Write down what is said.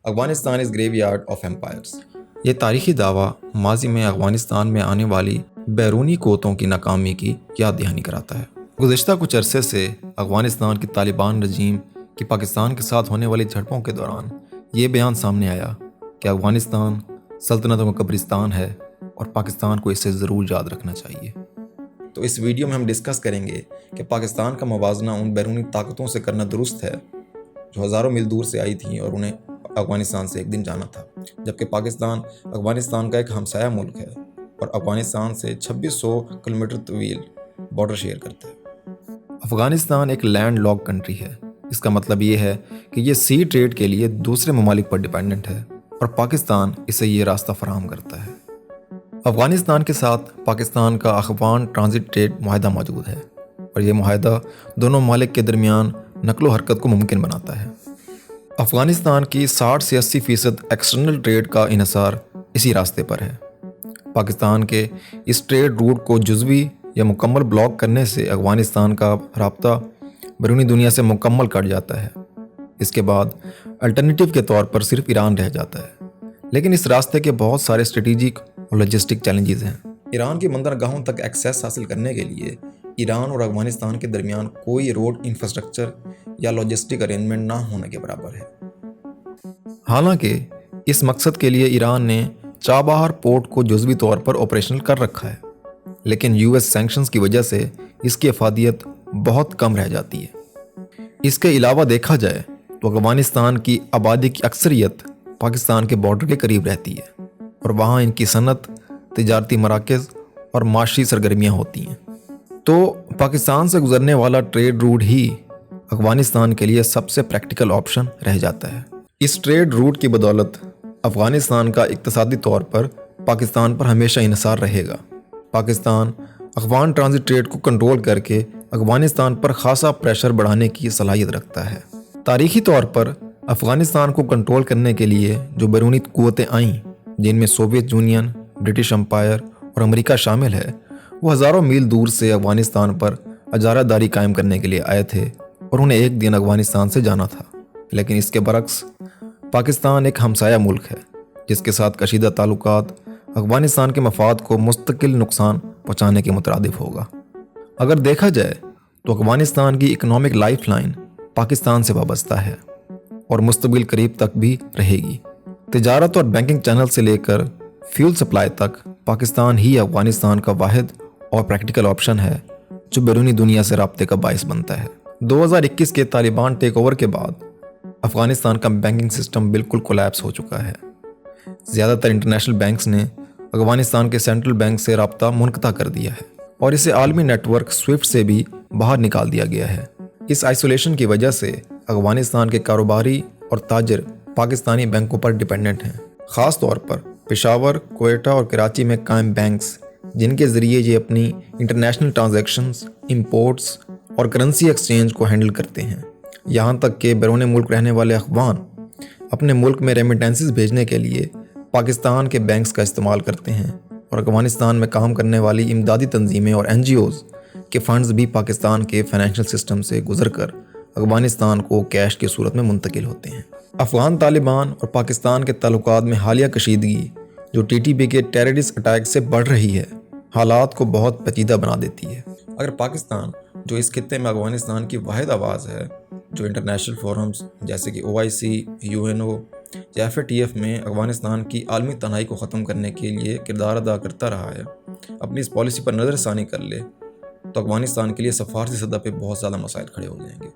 Afghanistan as graveyard of empires. یہ تاریخی دعویٰ ماضی میں افغانستان میں آنے والی بیرونی قوتوں کی ناکامی کی یاد دہانی کراتا ہے۔ گزشتہ کچھ عرصے سے افغانستان کی طالبان رجیم کی پاکستان کے ساتھ ہونے والی جھڑپوں کے دوران یہ بیان سامنے آیا کہ افغانستان سلطنتوں کا قبرستان ہے اور پاکستان کو اسے ضرور یاد رکھنا چاہیے۔ تو اس ویڈیو میں ہم ڈسکس کریں گے کہ پاکستان کا موازنہ ان بیرونی طاقتوں سے کرنا درست ہے جو ہزاروں میل دور سے آئی تھیں اور انہیں افغانستان سے ایک دن جانا تھا، جبکہ پاکستان افغانستان کا ایک ہمسایہ ملک ہے اور افغانستان سے 2600 کلومیٹر طویل بارڈر شیئر کرتا ہے۔ افغانستان ایک لینڈ لاک کنٹری ہے۔ اس کا مطلب یہ ہے کہ یہ سی ٹریڈ کے لیے دوسرے ممالک پر ڈیپینڈنٹ ہے اور پاکستان اسے یہ راستہ فراہم کرتا ہے۔ افغانستان کے ساتھ پاکستان کا افغان ٹرانزٹ ٹریڈ معاہدہ موجود ہے اور یہ معاہدہ دونوں ممالک کے درمیان نقل و حرکت کو ممکن بناتا ہے۔ افغانستان کی 60 سے 80% ایکسٹرنل ٹریڈ کا انحصار اسی راستے پر ہے۔ پاکستان کے اس ٹریڈ روٹ کو جزوی یا مکمل بلاک کرنے سے افغانستان کا رابطہ بیرونی دنیا سے مکمل کٹ جاتا ہے۔ اس کے بعد الٹرنیٹیو کے طور پر صرف ایران رہ جاتا ہے، لیکن اس راستے کے بہت سارے اسٹریٹجک اور لاجسٹک چیلنجز ہیں۔ ایران کی بندرگاہوں تک ایکسیس حاصل کرنے کے لیے ایران اور افغانستان کے درمیان کوئی روڈ انفراسٹرکچر یا لاجسٹک ارینجمنٹ نہ ہونے کے برابر ہے۔ حالانکہ اس مقصد کے لیے ایران نے چابہار پورٹ کو جزوی طور پر آپریشنل کر رکھا ہے، لیکن یو ایس سینکشنز کی وجہ سے اس کی افادیت بہت کم رہ جاتی ہے۔ اس کے علاوہ دیکھا جائے تو افغانستان کی آبادی کی اکثریت پاکستان کے بارڈر کے قریب رہتی ہے اور وہاں ان کی صنعت، تجارتی مراکز اور معاشی سرگرمیاں ہوتی ہیں۔ تو پاکستان سے گزرنے والا ٹریڈ روٹ ہی افغانستان کے لیے سب سے پریکٹیکل آپشن رہ جاتا ہے۔ اس ٹریڈ روٹ کی بدولت افغانستان کا اقتصادی طور پر پاکستان پر ہمیشہ انحصار رہے گا۔ پاکستان افغان ٹرانزٹ ٹریڈ کو کنٹرول کر کے افغانستان پر خاصا پریشر بڑھانے کی صلاحیت رکھتا ہے۔ تاریخی طور پر افغانستان کو کنٹرول کرنے کے لیے جو بیرونی قوتیں آئیں، جن میں سوویت یونین، برٹش امپائر اور امریکہ شامل ہے، وہ ہزاروں میل دور سے افغانستان پر اجارہ داری قائم کرنے کے لیے آئے تھے اور انہیں ایک دن افغانستان سے جانا تھا۔ لیکن اس کے برعکس پاکستان ایک ہمسایہ ملک ہے جس کے ساتھ کشیدہ تعلقات افغانستان کے مفاد کو مستقل نقصان پہنچانے کے مترادف ہوگا۔ اگر دیکھا جائے تو افغانستان کی اکنامک لائف لائن پاکستان سے وابستہ ہے اور مستقبل قریب تک بھی رہے گی۔ تجارت اور بینکنگ چینل سے لے کر فیول سپلائی تک پاکستان ہی افغانستان کا واحد اور پریکٹیکل آپشن ہے جو بیرونی دنیا سے رابطے کا باعث بنتا ہے۔ 2021 کے طالبان ٹیک اوور کے بعد افغانستان کا بینکنگ سسٹم بالکل کولیپس ہو چکا ہے۔ زیادہ تر انٹرنیشنل بینکس نے افغانستان کے سینٹرل بینک سے رابطہ منقطع کر دیا ہے اور اسے عالمی نیٹ ورک سوئفٹ سے بھی باہر نکال دیا گیا ہے۔ اس آئسولیشن کی وجہ سے افغانستان کے کاروباری اور تاجر پاکستانی بینکوں پر ڈیپینڈنٹ ہیں، خاص طور پر پشاور، کوئٹہ اور کراچی میں قائم بینکس، جن کے ذریعے یہ اپنی انٹرنیشنل ٹرانزیکشنز، امپورٹس اور کرنسی ایکسچینج کو ہینڈل کرتے ہیں۔ یہاں تک کہ بیرون ملک رہنے والے افغان اپنے ملک میں ریمیٹنسز بھیجنے کے لیے پاکستان کے بینکس کا استعمال کرتے ہیں اور افغانستان میں کام کرنے والی امدادی تنظیمیں اور NGOز کے فنڈز بھی پاکستان کے فائنینشیل سسٹم سے گزر کر افغانستان کو کیش کی صورت میں منتقل ہوتے ہیں۔ افغان طالبان اور پاکستان کے تعلقات میں حالیہ کشیدگی جو TTP کے ٹیررسٹ اٹیک سے بڑھ رہی ہے، حالات کو بہت پیچیدہ بنا دیتی ہے۔ اگر پاکستان، جو اس خطے میں افغانستان کی واحد آواز ہے، جو انٹرنیشنل فورمز جیسے کہ OIC، UNO یا FATF میں افغانستان کی عالمی تنہائی کو ختم کرنے کے لیے کردار ادا کرتا رہا ہے، اپنی اس پالیسی پر نظر ثانی کر لے تو افغانستان کے لیے سفارتی سطح پہ بہت زیادہ مسائل کھڑے ہو جائیں گے۔